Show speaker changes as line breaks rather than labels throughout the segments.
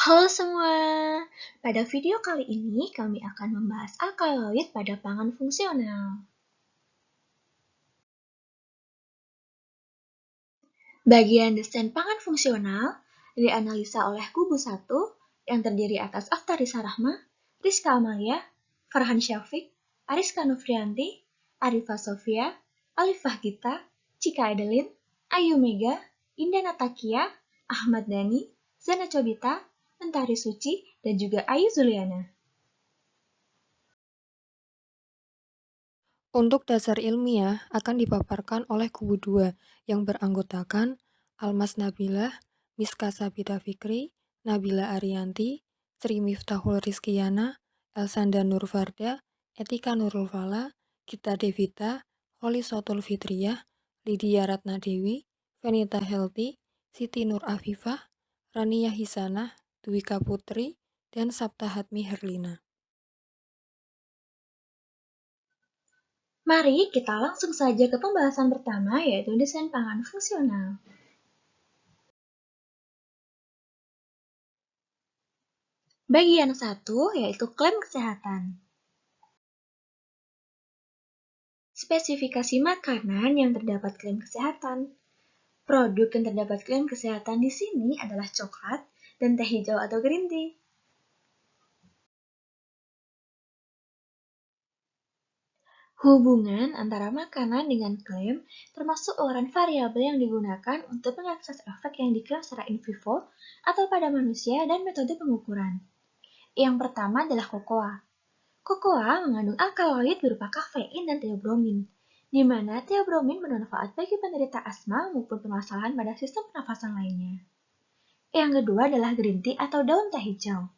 Halo semua, pada video kali ini kami akan membahas alkaloid pada pangan fungsional. Bagian desain pangan fungsional dianalisa oleh Kubu 1 yang terdiri atas Aftarisa Rahma, Rizka Amalia, Farhan Syafiq, Ariska Nufrianti, Arifah Sofia, Alifah Gita, Cika Edelin, Ayu Mega, Indah Natakia, Ahmad Dhani, Zana Cobita, Mentari Suci, dan juga Ayu Zuliana.
Untuk dasar ilmiah akan dipaparkan oleh Kubu 2 yang beranggotakan Almas Nabilah, Miska Sabita Fikri, Nabila Arianti, Sri Miftahul Rizkiyana, Elsanda Nurfarda, Etika Nurul Fala, Gita Devita, Kholisatul Fitriyah, Lydia Ratna Dewi, Venita Helti, Siti Nur Afifah, Rania Hisanah, Dwika Putri, dan Sabta Hatmi Herlina.
Mari kita langsung saja ke pembahasan pertama, yaitu desain pangan fungsional. Bagian 1 yaitu klaim kesehatan. Spesifikasi makanan yang terdapat klaim kesehatan. Produk yang terdapat klaim kesehatan di sini adalah coklat dan teh hijau atau green tea. Hubungan antara makanan dengan klaim termasuk uluran variabel yang digunakan untuk mengakses efek yang diklaim secara in vivo atau pada manusia dan metode pengukuran. Yang pertama adalah kokoa. Kokoa mengandung alkaloid berupa kafein dan teobromin, di mana teobromin bermanfaat bagi penderita asma maupun permasalahan pada sistem pernafasan lainnya. Yang kedua adalah green tea atau daun teh hijau,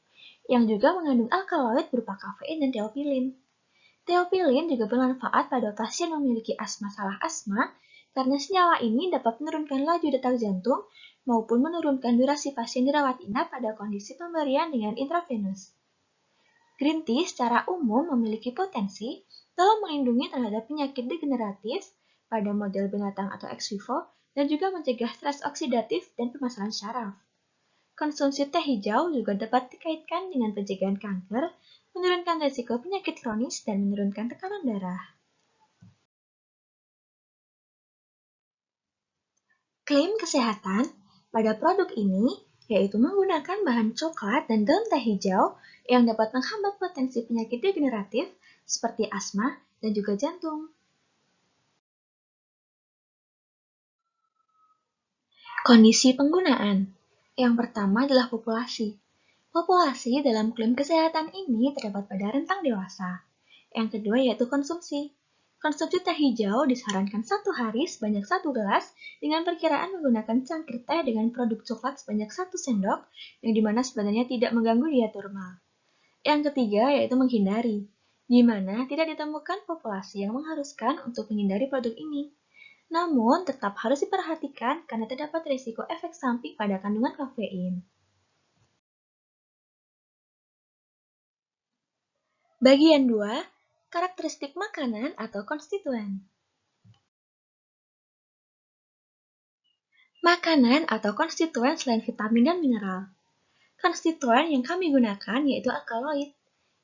yang juga mengandung alkaloid berupa kafein dan teopilin. Teopilin juga bermanfaat pada pasien yang memiliki masalah asma karena senyawa ini dapat menurunkan laju detak jantung maupun menurunkan durasi pasien dirawat inap pada kondisi pemberian dengan intravenous. Green tea secara umum memiliki potensi dalam melindungi terhadap penyakit degeneratif pada model binatang atau ex vivo dan juga mencegah stres oksidatif dan permasalahan syaraf. Konsumsi teh hijau juga dapat dikaitkan dengan pencegahan kanker, menurunkan risiko penyakit kronis, dan menurunkan tekanan darah. Klaim kesehatan pada produk ini yaitu menggunakan bahan coklat dan daun teh hijau yang dapat menghambat potensi penyakit degeneratif seperti asma dan juga jantung. Kondisi penggunaan. Yang pertama adalah populasi. Populasi dalam klaim kesehatan ini terdapat pada rentang dewasa. Yang kedua yaitu konsumsi. Konsumsi teh hijau disarankan 1 hari sebanyak 1 gelas dengan perkiraan menggunakan cangkir teh dengan produk coklat sebanyak 1 sendok yang dimana sebenarnya tidak mengganggu diet normal. Yang ketiga yaitu menghindari, di mana tidak ditemukan populasi yang mengharuskan untuk menghindari produk ini. Namun, tetap harus diperhatikan karena terdapat risiko efek samping pada kandungan kafein. Bagian 2, karakteristik makanan atau konstituen. Makanan atau konstituen selain vitamin dan mineral. Konstituen yang kami gunakan yaitu alkaloid,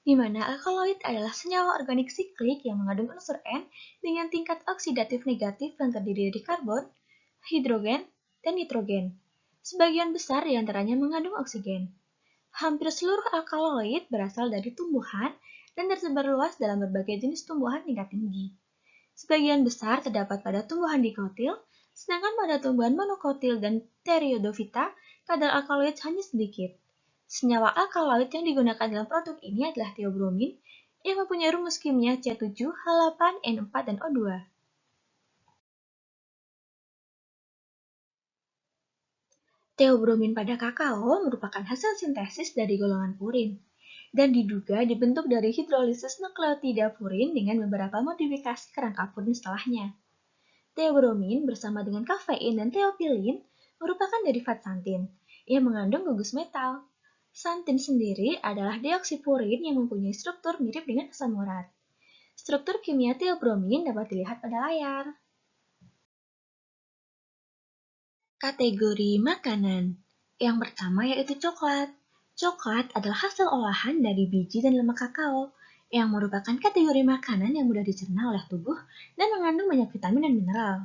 di mana alkaloid adalah senyawa organik siklik yang mengandung unsur N dengan tingkat oksidatif negatif yang terdiri dari karbon, hidrogen, dan nitrogen. Sebagian besar diantaranya mengandung oksigen. Hampir seluruh alkaloid berasal dari tumbuhan dan tersebar luas dalam berbagai jenis tumbuhan tingkat tinggi. Sebagian besar terdapat pada tumbuhan dikotil, sedangkan pada tumbuhan monokotil dan Pteriodophyta, kadar alkaloid hanya sedikit. Senyawa alkaloid yang digunakan dalam produk ini adalah teobromin yang mempunyai rumus kimia C7, H8, N4, dan O2. Teobromin pada kakao merupakan hasil sintesis dari golongan purin dan diduga dibentuk dari hidrolisis nukleotida purin dengan beberapa modifikasi kerangka purin setelahnya. Teobromin bersama dengan kafein dan teopilin merupakan derivat santin yang mengandung gugus metal. Santin sendiri adalah deoksipurin yang mempunyai struktur mirip dengan asam urat. Struktur kimia teobromin dapat dilihat pada layar. Kategori makanan. Yang pertama yaitu coklat. Coklat adalah hasil olahan dari biji dan lemak kakao, yang merupakan kategori makanan yang mudah dicerna oleh tubuh dan mengandung banyak vitamin dan mineral.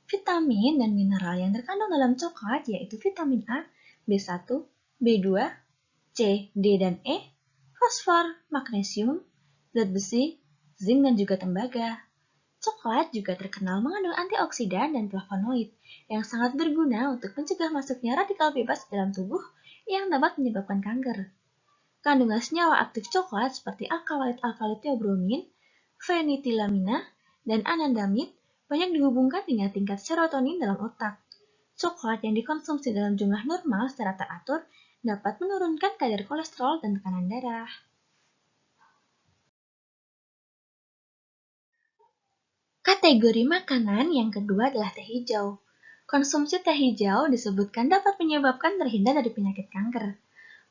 Vitamin dan mineral yang terkandung dalam coklat yaitu vitamin A, B1, B2, C, D, dan E, fosfor, magnesium, zat besi, zinc, dan juga tembaga. Coklat juga terkenal mengandung antioksidan dan flavonoid yang sangat berguna untuk mencegah masuknya radikal bebas dalam tubuh yang dapat menyebabkan kanker. Kandungan senyawa aktif coklat seperti alkaloid theobromine, fenitilamina, dan anandamid banyak dihubungkan dengan tingkat serotonin dalam otak. Coklat yang dikonsumsi dalam jumlah normal secara teratur dapat menurunkan kadar kolesterol dan tekanan darah. Kategori makanan yang kedua adalah teh hijau. Konsumsi teh hijau disebutkan dapat menyebabkan terhindar dari penyakit kanker.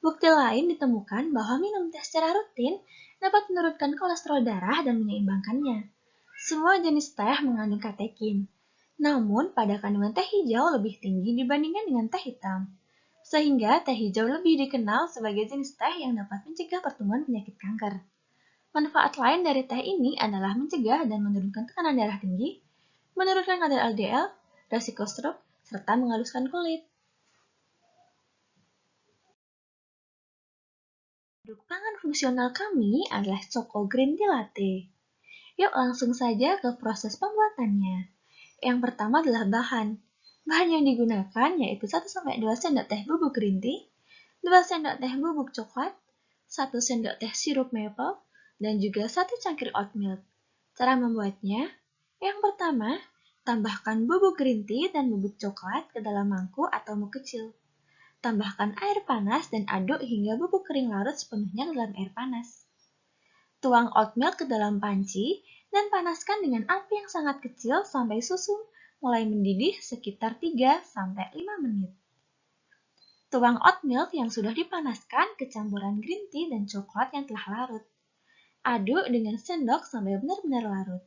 Bukti lain ditemukan bahwa minum teh secara rutin dapat menurunkan kolesterol darah dan menyeimbangkannya. Semua jenis teh mengandung katekin, namun pada kandungan teh hijau lebih tinggi dibandingkan dengan teh hitam. Sehingga teh hijau lebih dikenal sebagai jenis teh yang dapat mencegah pertumbuhan penyakit kanker. Manfaat lain dari teh ini adalah mencegah dan menurunkan tekanan darah tinggi, menurunkan kadar LDL, resiko stroke, serta menghaluskan kulit. Produk pangan fungsional kami adalah Choco Green Tea Latte. Yuk langsung saja ke proses pembuatannya. Yang pertama adalah bahan. Bahan yang digunakan yaitu 1-2 sendok teh bubuk green tea, 2 sendok teh bubuk coklat, 1 sendok teh sirup maple, dan juga 1 cangkir oat milk. Cara membuatnya, yang pertama, tambahkan bubuk green tea dan bubuk coklat ke dalam mangkuk atau mug kecil. Tambahkan air panas dan aduk hingga bubuk kering larut sepenuhnya ke dalam air panas. Tuang oat milk ke dalam panci dan panaskan dengan api yang sangat kecil sampai susu mulai mendidih sekitar 3-5 menit. Tuang oat milk yang sudah dipanaskan ke campuran green tea dan coklat yang telah larut. Aduk dengan sendok sampai benar-benar larut.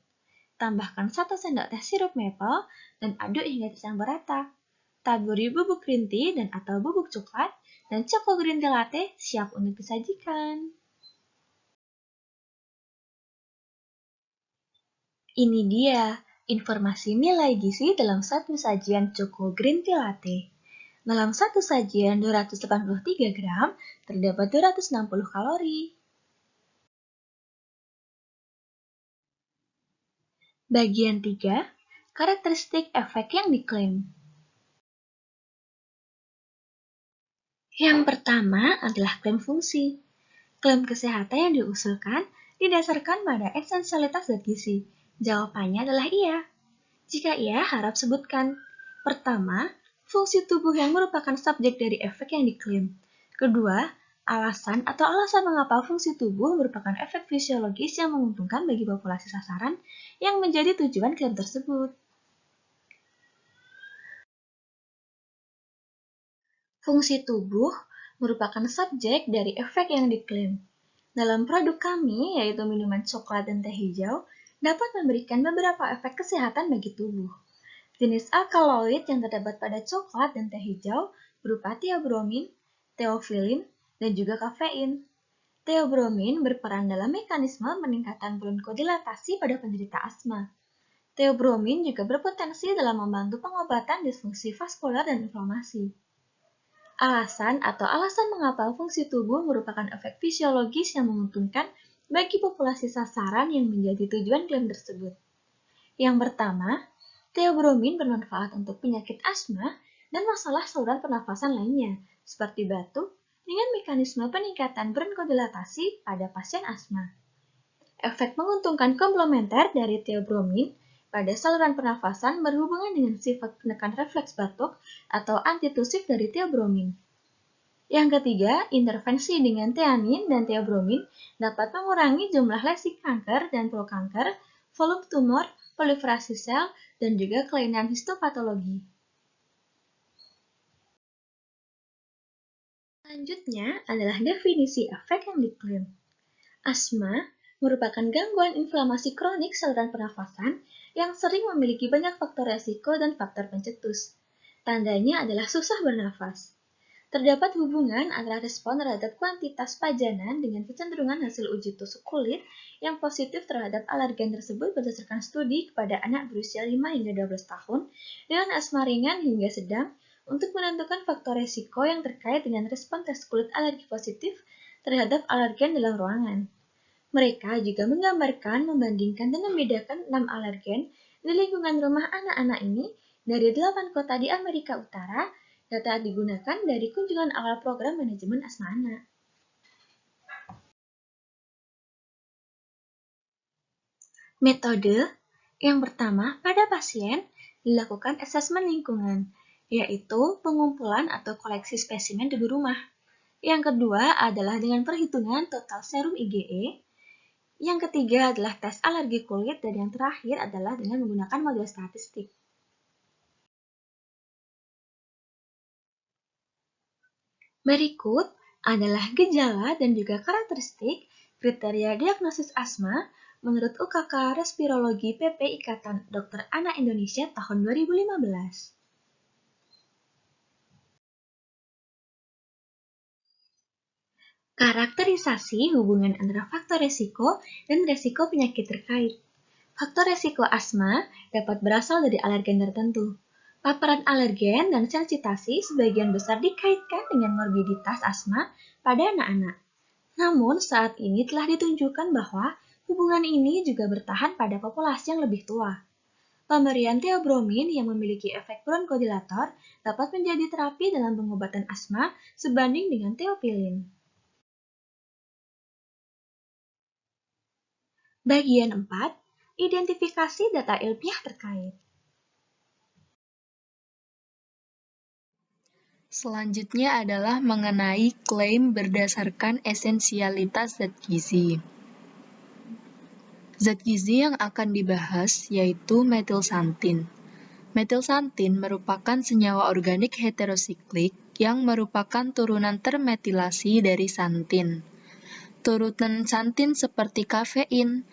Tambahkan 1 sendok teh sirup maple dan aduk hingga tercampur rata. Taburi bubuk green tea dan atau bubuk coklat dan Choco Green Tea Latte siap untuk disajikan. Ini dia informasi nilai gizi dalam satu sajian Choco Green Tea Latte. Dalam satu sajian 283 gram, terdapat 260 kalori. Bagian 3, karakteristik efek yang diklaim. Yang pertama adalah klaim fungsi. Klaim kesehatan yang diusulkan didasarkan pada esensialitas zat gizi. Jawabannya adalah iya. Jika iya, harap sebutkan. Pertama, fungsi tubuh yang merupakan subjek dari efek yang diklaim. Kedua, alasan mengapa fungsi tubuh merupakan efek fisiologis yang menguntungkan bagi populasi sasaran yang menjadi tujuan klaim tersebut. Fungsi tubuh merupakan subjek dari efek yang diklaim. Dalam produk kami, yaitu minuman coklat dan teh hijau, dapat memberikan beberapa efek kesehatan bagi tubuh. Jenis alkaloid yang terdapat pada coklat dan teh hijau berupa theobromine, theophylline, dan juga kafein. Theobromine berperan dalam mekanisme peningkatan bronkodilatasi pada penderita asma. Theobromine juga berpotensi dalam membantu pengobatan disfungsi vaskular dan inflamasi. Alasan mengapa fungsi tubuh merupakan efek fisiologis yang menguntungkan bagi populasi sasaran yang menjadi tujuan klaim tersebut. Yang pertama, theobromine bermanfaat untuk penyakit asma dan masalah saluran pernafasan lainnya, seperti batuk, dengan mekanisme peningkatan bronkodilatasi pada pasien asma. Efek menguntungkan komplementer dari theobromine pada saluran pernafasan berhubungan dengan sifat penekan refleks batuk atau antitusif dari theobromine. Yang ketiga, intervensi dengan theanin dan theobromine dapat mengurangi jumlah lesi kanker dan prokanker, volume tumor, proliferasi sel, dan juga kelainan histopatologi. Selanjutnya adalah definisi efek yang diklaim. Asma merupakan gangguan inflamasi kronik saluran pernafasan yang sering memiliki banyak faktor resiko dan faktor pencetus. Tandanya adalah susah bernafas. Terdapat hubungan antara respon terhadap kuantitas pajanan dengan kecenderungan hasil uji tusuk kulit yang positif terhadap alergen tersebut berdasarkan studi kepada anak berusia 5 hingga 12 tahun dengan asma ringan hingga sedang untuk menentukan faktor resiko yang terkait dengan respon tes kulit alergi positif terhadap alergen dalam ruangan. Mereka juga menggambarkan, membandingkan, dan membedakan 6 alergen di lingkungan rumah anak-anak ini dari 8 kota di Amerika Utara. Data digunakan dari kunjungan awal program manajemen asma anak. Metode yang pertama, pada pasien dilakukan asesmen lingkungan, yaitu pengumpulan atau koleksi spesimen di rumah. Yang kedua adalah dengan perhitungan total serum IgE. Yang ketiga adalah tes alergi kulit, dan yang terakhir adalah dengan menggunakan model statistik. Berikut adalah gejala dan juga karakteristik kriteria diagnosis asma menurut UKK Respirologi PP Ikatan Dokter Anak Indonesia tahun 2015. Karakterisasi hubungan antara faktor resiko dan resiko penyakit terkait. Faktor resiko asma dapat berasal dari alergen tertentu. Paparan alergen dan sensitasi sebagian besar dikaitkan dengan morbiditas asma pada anak-anak. Namun, saat ini telah ditunjukkan bahwa hubungan ini juga bertahan pada populasi yang lebih tua. Pemberian theobromine yang memiliki efek bronkodilator dapat menjadi terapi dalam pengobatan asma sebanding dengan theophylline. Bagian 4, identifikasi data ilmiah terkait.
Selanjutnya adalah mengenai klaim berdasarkan esensialitas zat gizi. Zat gizi yang akan dibahas yaitu metilsantin. Metilsantin merupakan senyawa organik heterosiklik yang merupakan turunan termetilasi dari santin. Turunan santin seperti kafein,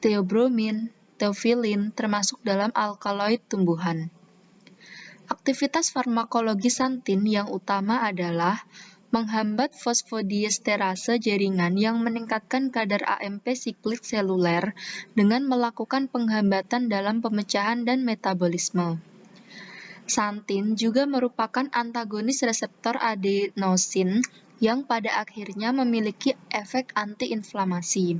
theobromine, theophylline termasuk dalam alkaloid tumbuhan. Aktivitas farmakologi santin yang utama adalah menghambat fosfodiesterase jaringan yang meningkatkan kadar AMP siklik seluler dengan melakukan penghambatan dalam pemecahan dan metabolisme. Santin juga merupakan antagonis reseptor adenosin yang pada akhirnya memiliki efek antiinflamasi.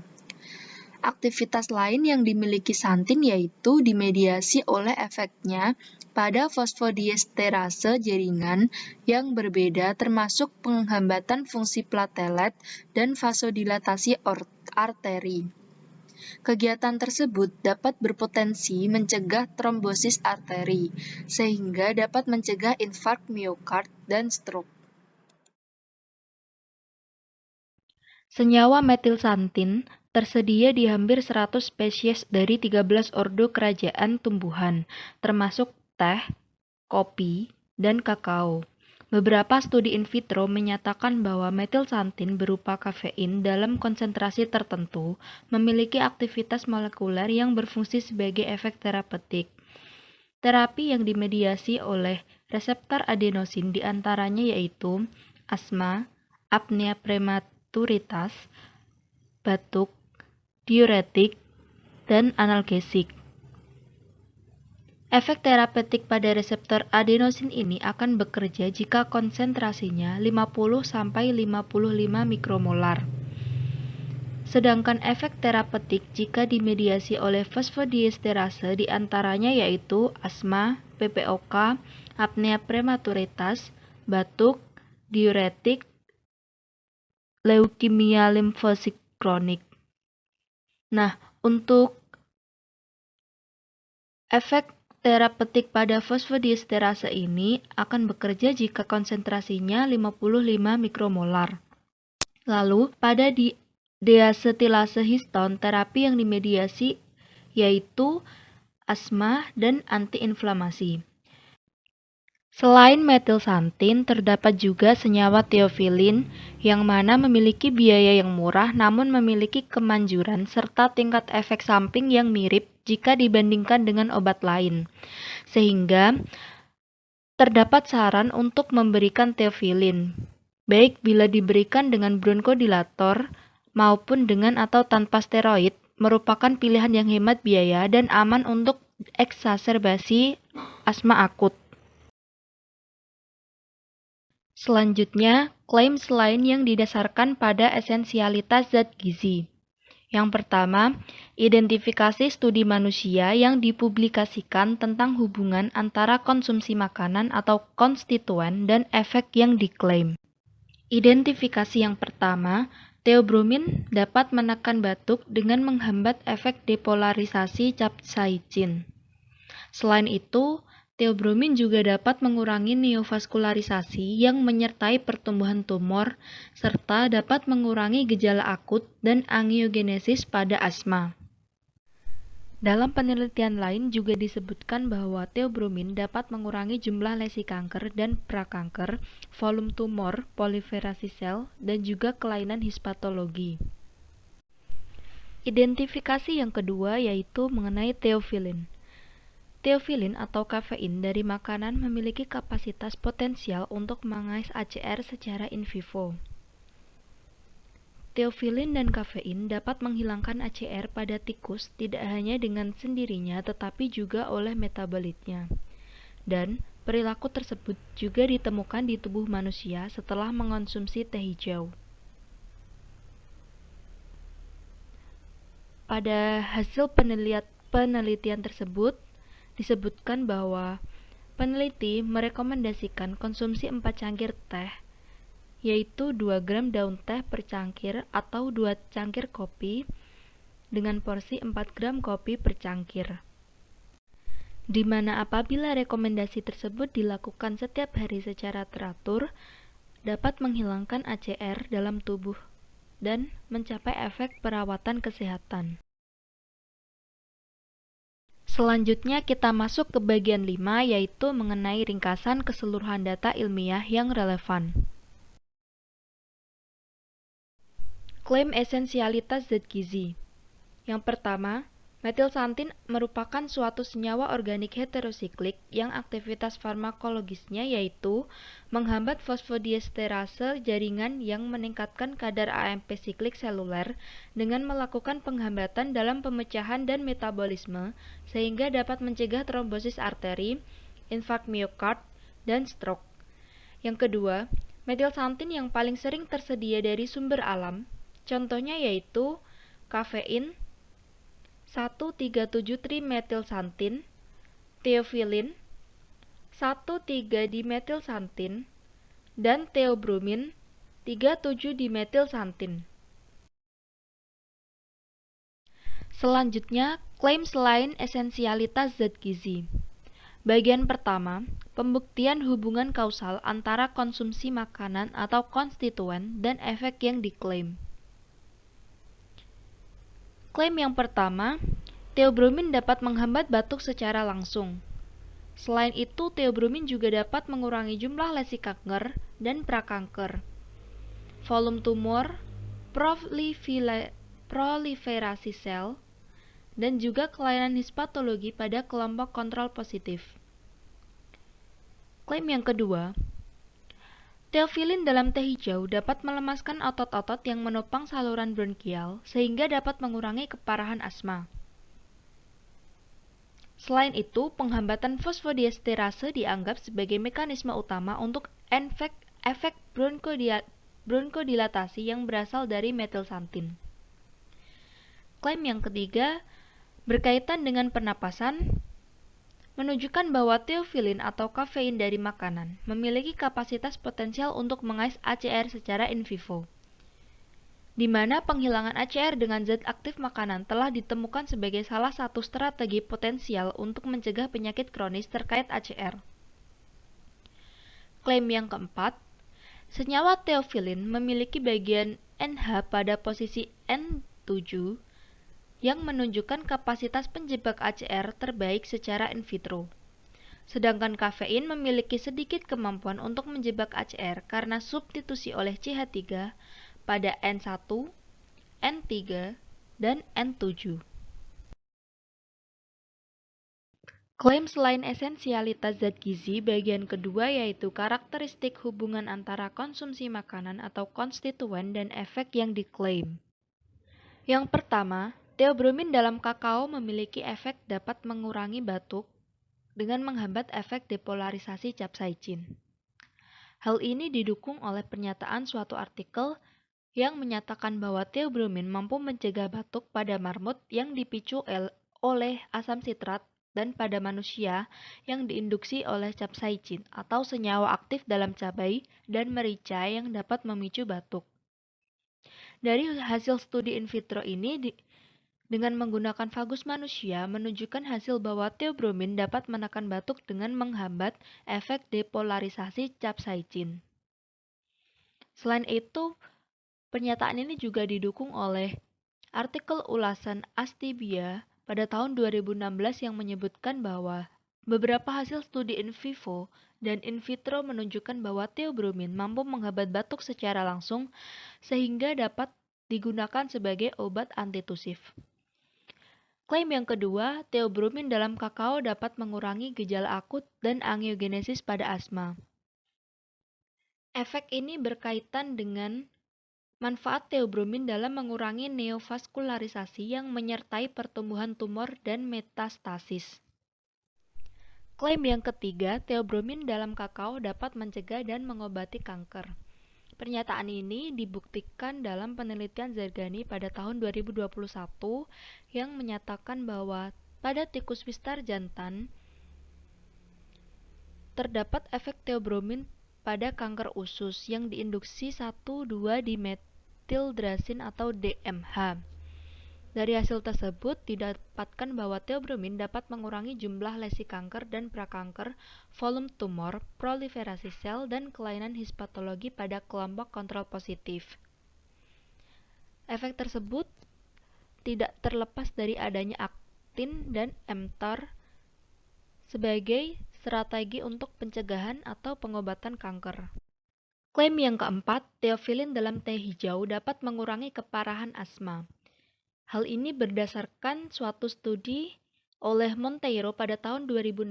Aktivitas lain yang dimiliki santin yaitu dimediasi oleh efeknya pada fosfodiesterase jaringan yang berbeda termasuk penghambatan fungsi platelet dan vasodilatasi arteri. Kegiatan tersebut dapat berpotensi mencegah trombosis arteri, sehingga dapat mencegah infark miokard dan stroke.
Senyawa metilsantin tersedia di hampir 100 spesies dari 13 ordo kerajaan tumbuhan, termasuk teh, kopi, dan kakao. Beberapa studi in vitro menyatakan bahwa metilsantin berupa kafein dalam konsentrasi tertentu memiliki aktivitas molekuler yang berfungsi sebagai efek terapeutik. Terapi yang dimediasi oleh reseptor adenosin diantaranya yaitu asma, apnea prematuritas, batuk, diuretik, dan analgesik. Efek terapeutik pada reseptor adenosin ini akan bekerja jika konsentrasinya 50–55 mikromolar. Sedangkan efek terapeutik jika dimediasi oleh fosfodiesterase diantaranya yaitu asma, PPOK, apnea prematuritas, batuk, diuretik, leukemia limfosit kronik. Nah, untuk efek terapeutik pada fosfodiesterase ini akan bekerja jika konsentrasinya 55 mikromolar. Lalu, pada deasetilase histon, terapi yang dimediasi yaitu asma dan antiinflamasi. Selain metilsantin, terdapat juga senyawa theophylline yang mana memiliki biaya yang murah namun memiliki kemanjuran serta tingkat efek samping yang mirip jika dibandingkan dengan obat lain. Sehingga
Terdapat saran untuk memberikan teofilin, baik bila diberikan dengan bronkodilator maupun dengan atau tanpa steroid, merupakan pilihan yang hemat biaya dan aman untuk eksaserbasi asma akut. Selanjutnya, klaim selain yang didasarkan pada esensialitas zat gizi. Yang pertama, identifikasi studi manusia yang dipublikasikan tentang hubungan antara konsumsi makanan atau konstituen dan efek yang diklaim. Identifikasi yang pertama, theobromine dapat menekan batuk dengan menghambat efek depolarisasi capsaicin. Selain itu, theobromine juga dapat mengurangi neovaskularisasi yang menyertai pertumbuhan tumor, serta dapat mengurangi gejala akut dan angiogenesis pada asma. Dalam penelitian lain juga disebutkan bahwa theobromine dapat mengurangi jumlah lesi kanker dan prakanker, volume tumor, proliferasi sel, dan juga kelainan histopatologi. Identifikasi yang kedua yaitu mengenai theophylline. Theophylline atau kafein dari makanan memiliki kapasitas potensial untuk mengais ACR secara in vivo. Theophylline dan kafein dapat menghilangkan ACR pada tikus tidak hanya dengan sendirinya tetapi juga oleh metabolitnya. Dan perilaku tersebut juga ditemukan di tubuh manusia setelah mengonsumsi teh hijau. Pada hasil penelitian tersebut, disebutkan bahwa peneliti merekomendasikan konsumsi 4 cangkir teh, yaitu 2 gram daun teh per cangkir atau 2 cangkir kopi dengan porsi 4 gram kopi per cangkir. Di mana apabila rekomendasi tersebut dilakukan setiap hari secara teratur, dapat menghilangkan ACR dalam tubuh dan mencapai efek perawatan kesehatan. Selanjutnya kita masuk ke bagian 5 yaitu mengenai ringkasan keseluruhan data ilmiah yang relevan. Klaim esensialitas zat gizi. Yang pertama, metilsantin merupakan suatu senyawa organik heterosiklik yang aktivitas farmakologisnya yaitu menghambat fosfodiesterase jaringan yang meningkatkan kadar AMP siklik seluler dengan melakukan penghambatan dalam pemecahan dan metabolisme sehingga dapat mencegah trombosis arteri, infark miokard, dan stroke. Yang kedua, metilsantin yang paling sering tersedia dari sumber alam, contohnya yaitu kafein, 1,3,7-trimetilsantin, theophylline, 1,3-dimetilsantin, dan theobromine, 3,7-dimetilsantin. Selanjutnya, klaim selain esensialitas zat gizi. Bagian pertama, pembuktian hubungan kausal antara konsumsi makanan atau konstituen dan efek yang diklaim. Klaim yang pertama, theobromine dapat menghambat batuk secara langsung. Selain itu, theobromine juga dapat mengurangi jumlah lesi kanker dan prakanker, volume tumor, proliferasi sel, dan juga kelainan histopatologi pada kelompok kontrol positif. Klaim yang kedua, theophylline dalam teh hijau dapat melemaskan otot-otot yang menopang saluran bronkial sehingga dapat mengurangi keparahan asma. Selain itu, penghambatan fosfodiesterase dianggap sebagai mekanisme utama untuk efek bronkodilatasi yang berasal dari metilsantin. Klaim yang ketiga berkaitan dengan pernapasan, menunjukkan bahwa theophylline atau kafein dari makanan memiliki kapasitas potensial untuk mengais ACR secara in vivo, di mana penghilangan ACR dengan zat aktif makanan telah ditemukan sebagai salah satu strategi potensial untuk mencegah penyakit kronis terkait ACR. Klaim yang keempat, senyawa theophylline memiliki bagian NH pada posisi N7 yang menunjukkan kapasitas penjebak ACR terbaik secara in vitro. Sedangkan kafein memiliki sedikit kemampuan untuk menjebak ACR karena substitusi oleh CH3 pada N1, N3, dan N7. Klaim selain esensialitas zat gizi bagian kedua yaitu karakteristik hubungan antara konsumsi makanan atau konstituen dan efek yang diklaim. Yang pertama, theobromine dalam kakao memiliki efek dapat mengurangi batuk dengan menghambat efek depolarisasi capsaicin. Hal ini didukung oleh pernyataan suatu artikel yang menyatakan bahwa theobromine mampu mencegah batuk pada marmut yang dipicu oleh asam sitrat dan pada manusia yang diinduksi oleh capsaicin atau senyawa aktif dalam cabai dan merica yang dapat memicu batuk. Dari hasil studi in vitro ini dengan menggunakan fagus manusia menunjukkan hasil bahwa theobromine dapat menekan batuk dengan menghambat efek depolarisasi capsaicin. Selain itu, pernyataan ini juga didukung oleh artikel ulasan Astibia pada tahun 2016 yang menyebutkan bahwa beberapa hasil studi in vivo dan in vitro menunjukkan bahwa theobromine mampu menghambat batuk secara langsung sehingga dapat digunakan sebagai obat antitusif. Klaim yang kedua, theobromine dalam kakao dapat mengurangi gejala akut dan angiogenesis pada asma. Efek ini berkaitan dengan manfaat theobromine dalam mengurangi neovaskularisasi yang menyertai pertumbuhan tumor dan metastasis. Klaim yang ketiga, theobromine dalam kakao dapat mencegah dan mengobati kanker. Pernyataan ini dibuktikan dalam penelitian Zergani pada tahun 2021 yang menyatakan bahwa pada tikus wistar jantan terdapat efek theobromine pada kanker usus yang diinduksi 1,2-dimethyldrazine atau DMH. Dari hasil tersebut didapatkan bahwa theobromine dapat mengurangi jumlah lesi kanker dan prakanker, volume tumor, proliferasi sel, dan kelainan histopatologi pada kelompok kontrol positif. Efek tersebut tidak terlepas dari adanya aktin dan mTOR sebagai strategi untuk pencegahan atau pengobatan kanker. Klaim yang keempat, theophylline dalam teh hijau dapat mengurangi keparahan asma. Hal ini berdasarkan suatu studi oleh Monteiro pada tahun 2016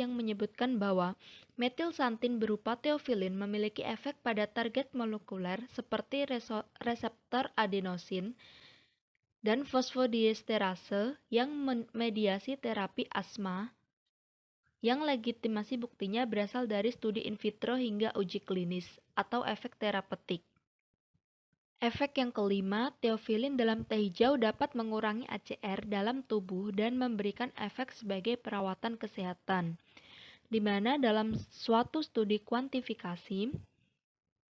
yang menyebutkan bahwa metilsantin berupa theophylline memiliki efek pada target molekuler seperti reseptor adenosin dan fosfodiesterase yang memediasi terapi asma yang legitimasi buktinya berasal dari studi in vitro hingga uji klinis atau efek terapeutik. Efek yang kelima, theophylline dalam teh hijau dapat mengurangi ACR dalam tubuh dan memberikan efek sebagai perawatan kesehatan, di mana dalam suatu studi kuantifikasi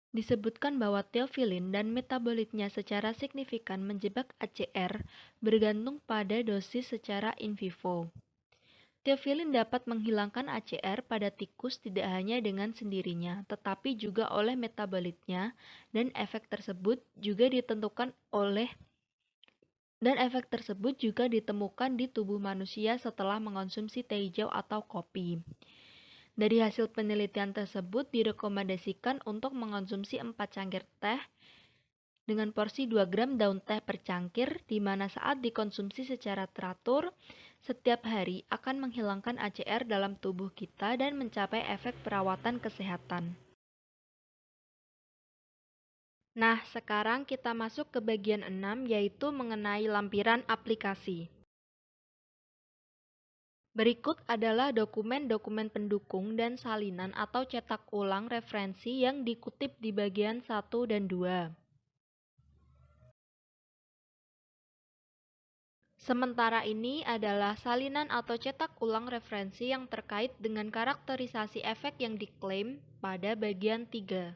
disebutkan bahwa theophylline dan metabolitnya secara signifikan menjebak ACR bergantung pada dosis secara in vivo. Theophylline dapat menghilangkan ACR pada tikus tidak hanya dengan sendirinya, tetapi juga oleh metabolitnya, dan efek tersebut juga ditemukan di tubuh manusia setelah mengonsumsi teh hijau atau kopi. Dari hasil penelitian tersebut direkomendasikan untuk mengonsumsi 4 cangkir teh dengan porsi 2 gram daun teh per cangkir, di mana saat dikonsumsi secara teratur setiap hari akan menghilangkan ACR dalam tubuh kita dan mencapai efek perawatan kesehatan. Nah, sekarang kita masuk ke bagian 6 yaitu mengenai lampiran aplikasi. Berikut adalah dokumen-dokumen pendukung dan salinan atau cetak ulang referensi yang dikutip di bagian 1 dan 2. Sementara ini adalah salinan atau cetak ulang referensi yang terkait dengan karakterisasi efek yang diklaim pada bagian 3.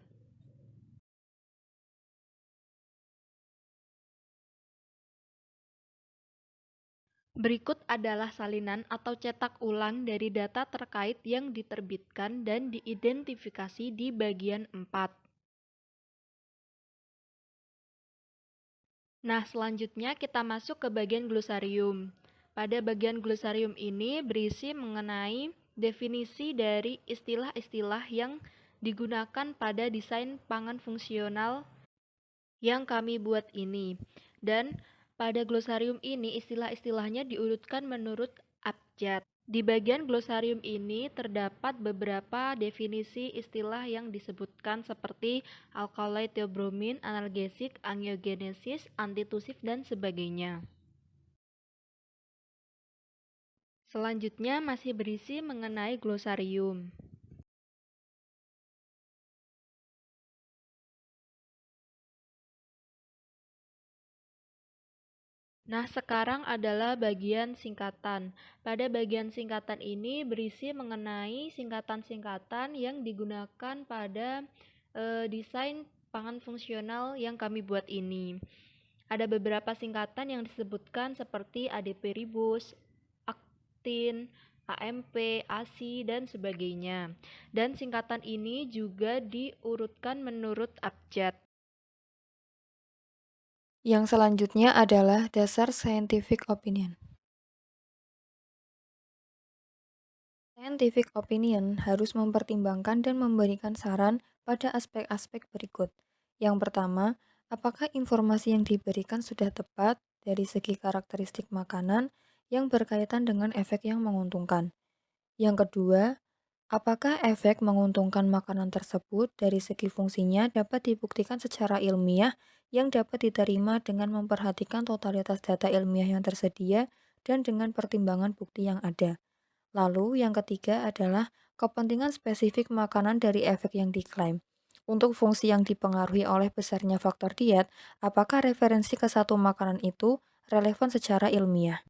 Berikut adalah salinan atau cetak ulang dari data terkait yang diterbitkan dan diidentifikasi di bagian 4. Nah, selanjutnya kita masuk ke bagian glosarium. Pada bagian glosarium ini berisi mengenai definisi dari istilah-istilah yang digunakan pada desain pangan fungsional yang kami buat ini. Dan pada glosarium ini istilah-istilahnya diurutkan menurut abjad. Di bagian glosarium ini terdapat beberapa definisi istilah yang disebutkan seperti alkaloid theobromin, analgesik, angiogenesis, antitusif, dan sebagainya. Selanjutnya masih berisi mengenai glosarium. Nah, sekarang adalah bagian singkatan. Pada bagian singkatan ini berisi mengenai singkatan-singkatan yang digunakan pada desain pangan fungsional yang kami buat ini. Ada beberapa singkatan yang disebutkan seperti ADP ribus, aktin, AMP, ASI, dan sebagainya. Dan singkatan ini juga diurutkan menurut abjad.
Yang selanjutnya adalah dasar scientific opinion. Scientific opinion harus mempertimbangkan dan memberikan saran pada aspek-aspek berikut. Yang pertama, apakah informasi yang diberikan sudah tepat dari segi karakteristik makanan yang berkaitan dengan efek yang menguntungkan? Yang kedua, apakah efek menguntungkan makanan tersebut dari segi fungsinya dapat dibuktikan secara ilmiah yang dapat diterima dengan memperhatikan totalitas data ilmiah yang tersedia dan dengan pertimbangan bukti yang ada? Lalu yang ketiga adalah kepentingan spesifik makanan dari efek yang diklaim. Untuk fungsi yang dipengaruhi oleh besarnya faktor diet, apakah referensi ke satu makanan itu relevan secara ilmiah?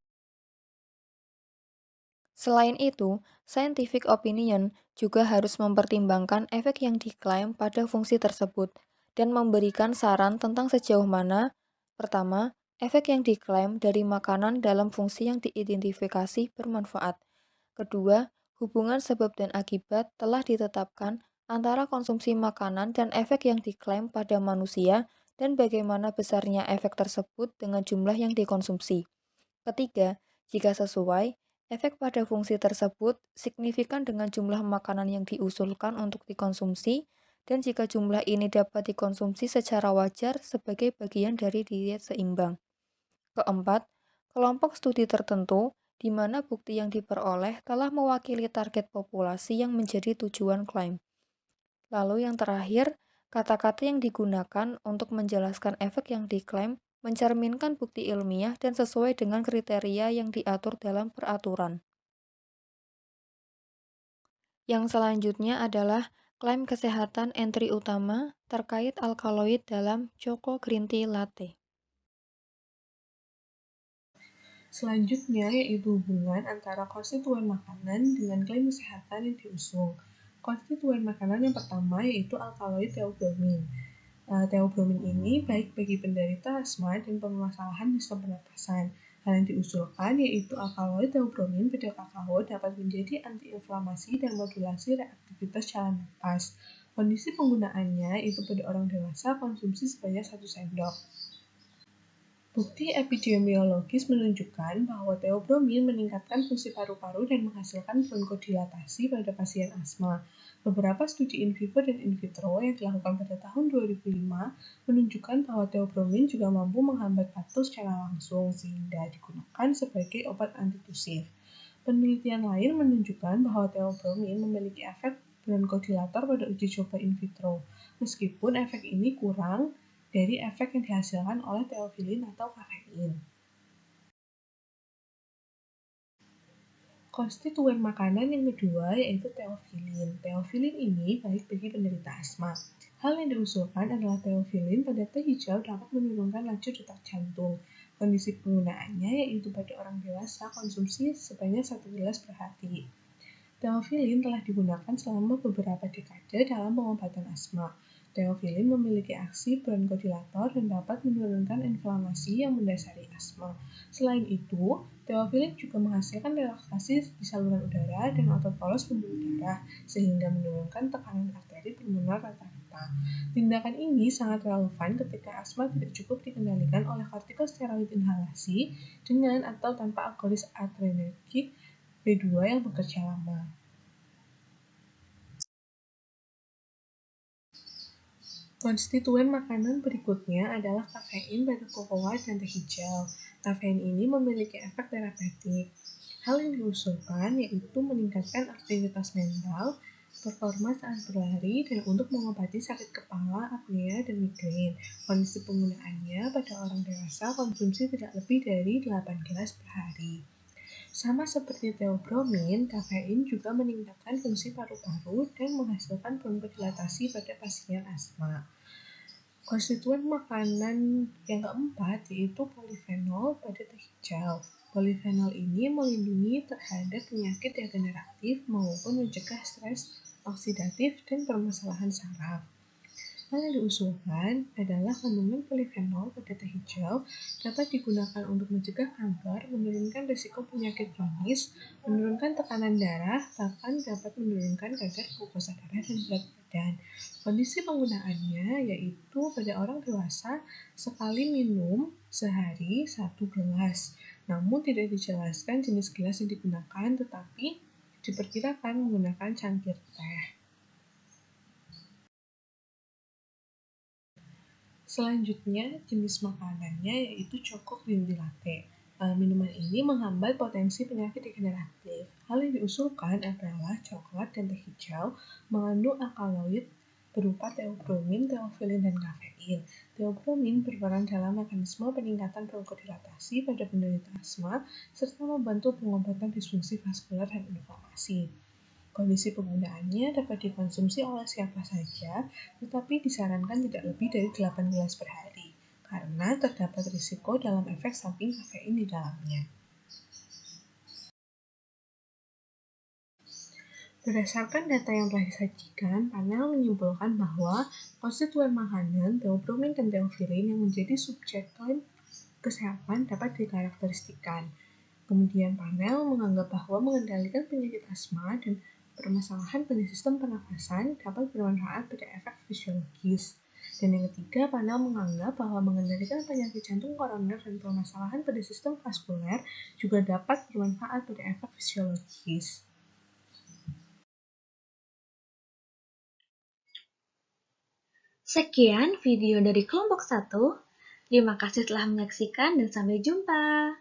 Selain itu, scientific opinion juga harus mempertimbangkan efek yang diklaim pada fungsi tersebut dan memberikan saran tentang sejauh mana, pertama, efek yang diklaim dari makanan dalam fungsi yang diidentifikasi bermanfaat. Kedua, hubungan sebab dan akibat telah ditetapkan antara konsumsi makanan dan efek yang diklaim pada manusia dan bagaimana besarnya efek tersebut dengan jumlah yang dikonsumsi. Ketiga, jika sesuai, efek pada fungsi tersebut signifikan dengan jumlah makanan yang diusulkan untuk dikonsumsi, dan jika jumlah ini dapat dikonsumsi secara wajar sebagai bagian dari diet seimbang. Keempat, kelompok studi tertentu di mana bukti yang diperoleh telah mewakili target populasi yang menjadi tujuan klaim. Lalu yang terakhir, kata-kata yang digunakan untuk menjelaskan efek yang diklaim mencerminkan bukti ilmiah dan sesuai dengan kriteria yang diatur dalam peraturan. Yang selanjutnya adalah klaim kesehatan entry utama terkait alkaloid dalam Choco Green Tea Latte.
Selanjutnya yaitu hubungan antara konstituen makanan dengan klaim kesehatan yang diusung. Konstituen makanan yang pertama yaitu alkaloid theobromin. Theobromin ini baik bagi penderita asma dan permasalahan sistem pernapasan. Hal yang diusulkan yaitu alkaloid theobromin pada kakao dapat menjadi antiinflamasi dan modulasi reaktivitas saluran napas. Kondisi penggunaannya itu pada orang dewasa konsumsi sebanyak 1 sendok. Bukti epidemiologis menunjukkan bahwa theobromin meningkatkan fungsi paru-paru dan menghasilkan bronkodilatasi pada pasien asma. Beberapa studi in vivo dan in vitro yang dilakukan pada tahun 2005 menunjukkan bahwa theobromin juga mampu menghambat paru secara langsung sehingga digunakan sebagai obat antitusif. Penelitian lain menunjukkan bahwa theobromin memiliki efek bronkodilator pada uji coba in vitro, meskipun efek ini kurang dari efek yang dihasilkan oleh teofilin atau kafein. Konstituen makanan yang kedua yaitu teofilin. Teofilin ini baik bagi penderita asma. Hal yang diusulkan adalah teofilin pada teh hijau dapat menurunkan laju detak jantung. Kondisi penggunaannya yaitu pada orang dewasa konsumsi sebanyak 1 gelas per hari. Teofilin telah digunakan selama beberapa dekade dalam pengobatan asma. Teofilin memiliki aksi bronkodilator dan dapat menurunkan inflamasi yang mendasari asma. Selain itu, teofilin juga menghasilkan relaksasi di saluran udara dan otot polos pembuluh darah, sehingga menurunkan tekanan arteri pulmoner rata-rata. Tindakan ini sangat relevan ketika asma tidak cukup dikendalikan oleh kortikosteroid inhalasi dengan atau tanpa agonis adrenergik B2 yang bekerja lama. Konstituen makanan berikutnya adalah kafein pada kokoa dan teh hijau. Kafein ini memiliki efek terapeutik. Hal yang diusulkan yaitu meningkatkan aktivitas mental, performa saat berlari, dan untuk mengobati sakit kepala, apnea, dan migrain. Kondisi penggunaannya pada orang dewasa konsumsi tidak lebih dari 8 gelas per hari. Sama seperti teobromin, kafein juga meningkatkan fungsi paru-paru dan menghasilkan bronchodilatasi pada pasien asma. Konstituen makanan yang keempat yaitu polifenol pada teh hijau. Polifenol ini melindungi terhadap penyakit degeneratif maupun mencegah stres oksidatif dan permasalahan saraf. Hal yang diusulkan adalah kandungan polifenol pada teh hijau dapat digunakan untuk mencegah kanker, menurunkan risiko penyakit kronis, menurunkan tekanan darah, bahkan dapat menurunkan kadar glukosa darah dan berat badan. Kondisi penggunaannya yaitu pada orang dewasa sekali minum sehari 1 gelas. Namun tidak dijelaskan jenis gelas yang digunakan, tetapi diperkirakan menggunakan cangkir teh. Selanjutnya, jenis makanannya yaitu Choco Green Tea Latte. Minuman ini menghambat potensi penyakit degeneratif. Hal yang diusulkan adalah coklat dan teh hijau mengandung alkaloid berupa teobromin, teofilin, dan kafein. Teobromin berperan dalam mekanisme peningkatan bronchodilatasi pada penderita asma serta membantu pengobatan disfungsi vaskular dan inflamasi. Kondisi penggunaannya dapat dikonsumsi oleh siapa saja, tetapi disarankan tidak lebih dari 8 gelas per hari, karena terdapat risiko dalam efek samping kafein di dalamnya. Berdasarkan data yang telah disajikan, panel menyimpulkan bahwa konstituen makanan, teobromin dan teofilin yang menjadi subjek klaim kesehatan dapat dikarakteristikan. Kemudian panel menganggap bahwa mengendalikan penyakit asma dan permasalahan pada sistem pernafasan dapat bermanfaat pada efek fisiologis. Dan yang ketiga, panel menganggap bahwa mengendalikan penyakit jantung koroner dan permasalahan pada sistem vaskuler juga dapat bermanfaat pada efek fisiologis.
Sekian video dari kelompok 1. Terima kasih telah menyaksikan dan sampai jumpa.